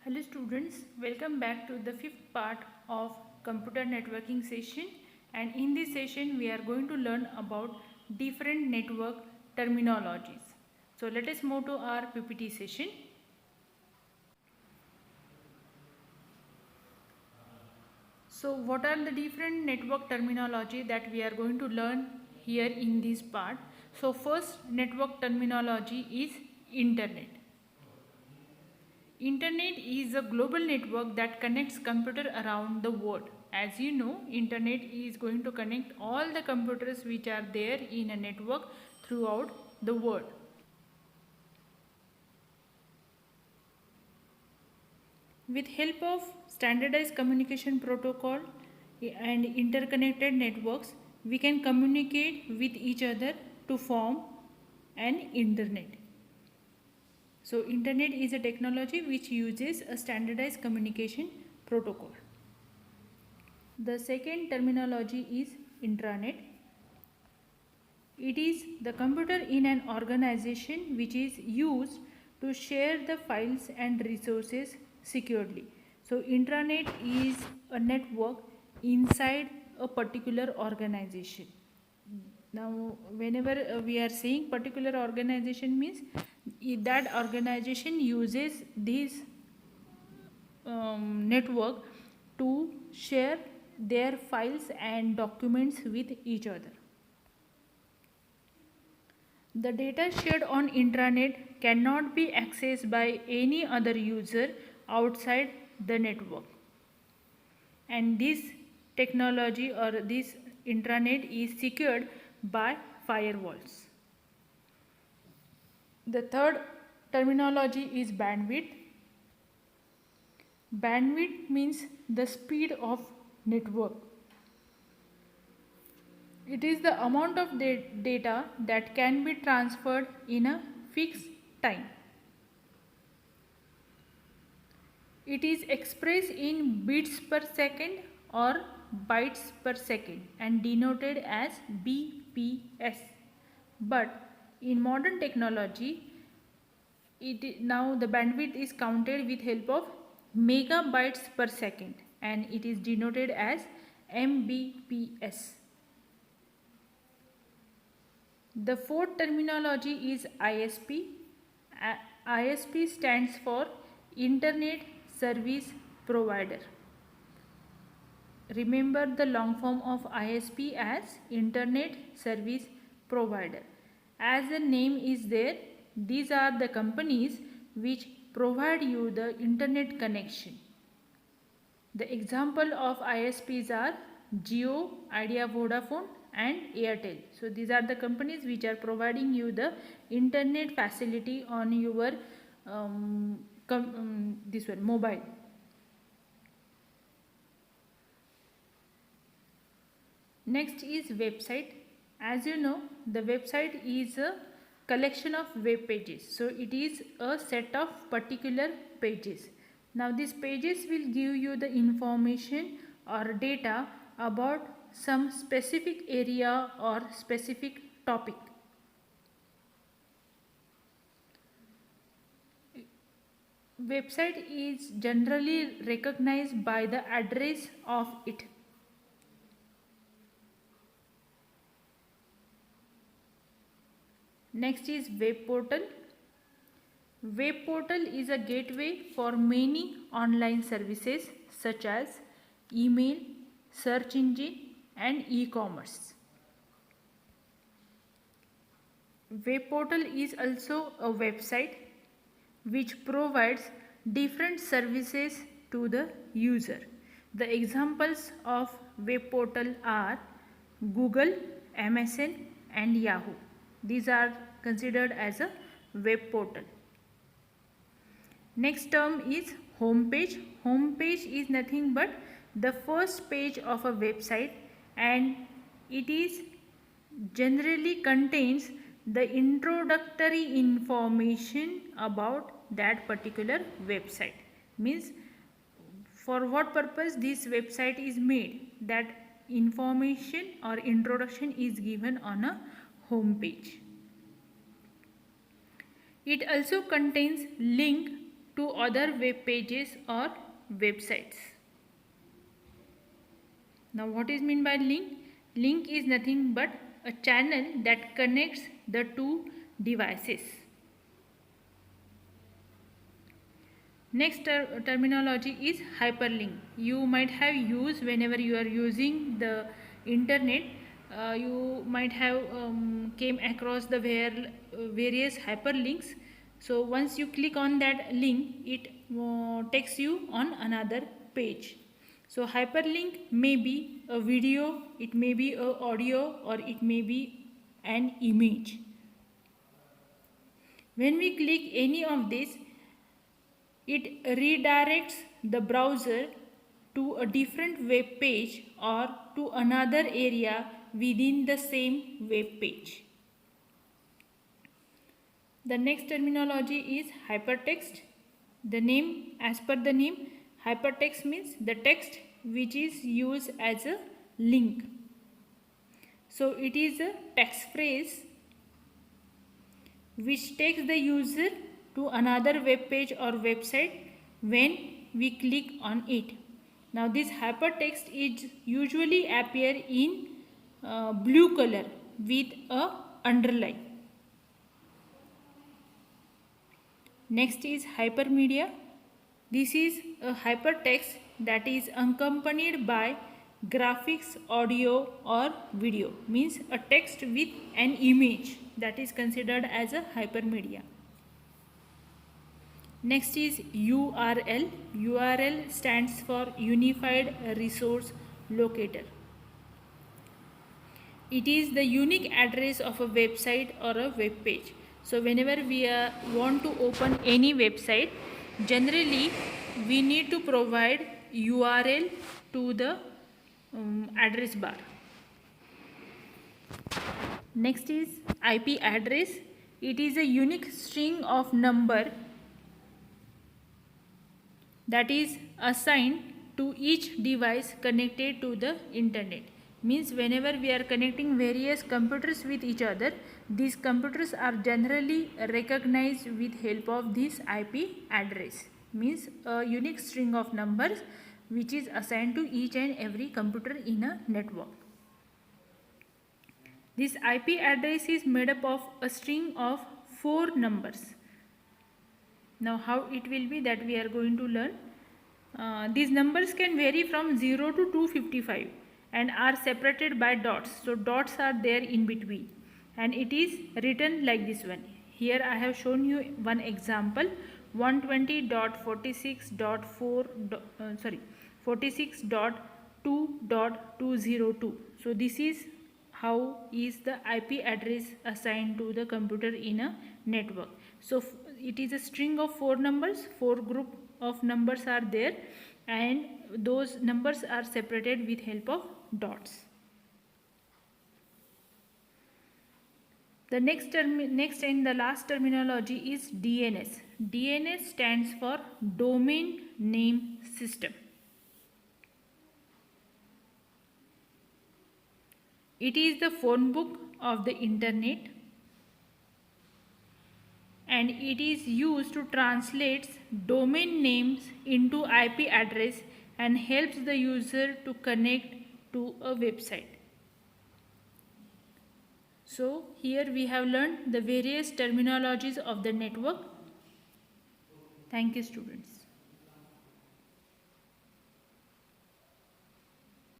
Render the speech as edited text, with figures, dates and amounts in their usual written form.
Hello students, welcome back to the fifth part of computer networking session, and in this session we are going to learn about different network terminologies. So let us move to our PPT session. So what are the different network terminology that we are going to learn here in this part? So first network terminology is internet. Internet is a global network that connects computer around the world. As you know, internet is going to connect all the computers which are there in a network throughout the world. With help of standardized communication protocol and interconnected networks, we can communicate with each other to form an internet. So internet is a technology which uses a standardized communication protocol. The second terminology is intranet. It is the computer in an organization which is used to share the files and resources securely. So intranet is a network inside a particular organization. Now whenever we are saying particular organization means that organization uses this network to share their files and documents with each other. The data shared on intranet cannot be accessed by any other user outside the network. And this technology or this intranet is secured by firewalls. The third terminology is bandwidth. Bandwidth means the speed of network. It is the amount of data that can be transferred in a fixed time. It is expressed in bits per second or bytes per second and denoted as BPS. But in modern technology, now the bandwidth is counted with help of megabytes per second and it is denoted as Mbps. The fourth terminology is ISP. ISP stands for Internet Service Provider. Remember the long form of ISP as Internet Service Provider. As the name is there, these are the companies which provide you the internet connection. The example of ISPs are Jio, Idea, Vodafone and Airtel. So these are the companies which are providing you the internet facility on your mobile. Next is website. As you know, the website is a collection of web pages. So it is a set of particular pages. Now these pages will give you the information or data about some specific area or specific topic. Website is generally recognized by the address of it. Next is web portal. Web portal is a gateway for many online services such as email, search engine and e-commerce. Web portal is also a website which provides different services to the user. The examples of web portal are Google, MSN and Yahoo. These are considered as a web portal. Next term is home page. Home page is nothing but the first page of a website and it is generally contains the introductory information about that particular website. Means for what purpose this website is made, that information or introduction is given on a home page. It also contains link to other web pages or websites. Now what is meant by link? Link is nothing but a channel that connects the two devices. Next terminology is hyperlink. You might have used whenever you are using the internet. You might have came across the various hyperlinks. So once you click on that link, it takes you on another page. So hyperlink may be a video, it may be a audio, or it may be an image. When we click any of this, it redirects the browser to a different web page or to another area within the same web page. The next terminology is hypertext. The name, as per the name, hypertext means the text which is used as a link. So it is a text phrase which takes the user to another web page or website when we click on it. Now this hypertext is usually appear in blue color with a underline. Next is hypermedia. This is a hypertext that is accompanied by graphics, audio or video, means a text with an image, that is considered as a hypermedia. Next is URL. URL stands for Unified Resource Locator. It is the unique address of a website or a web page. So whenever we want to open any website, generally we need to provide URL to the address bar. Next is IP address. It is a unique string of number that is assigned to each device connected to the internet. Means whenever we are connecting various computers with each other, these computers are generally recognized with help of this IP address. Means a unique string of numbers which is assigned to each and every computer in a network. This IP address is made up of a string of 4 numbers. Now how it will be, that we are going to learn. These numbers can vary from 0 to 255 and are separated by dots. So dots are there in between and it is written like this one. Here I have shown you one example, 120.46.2.202. So this is how is the IP address assigned to the computer in a network. So it is a string of 4 numbers, 4 group of numbers are there and those numbers are separated with help of dots. The next and the last terminology is DNS. DNS stands for Domain Name System. It is the phone book of the internet and it is used to translate domain names into IP address and helps the user to connect to a website. So here we have learned the various terminologies of the network. Thank you, students.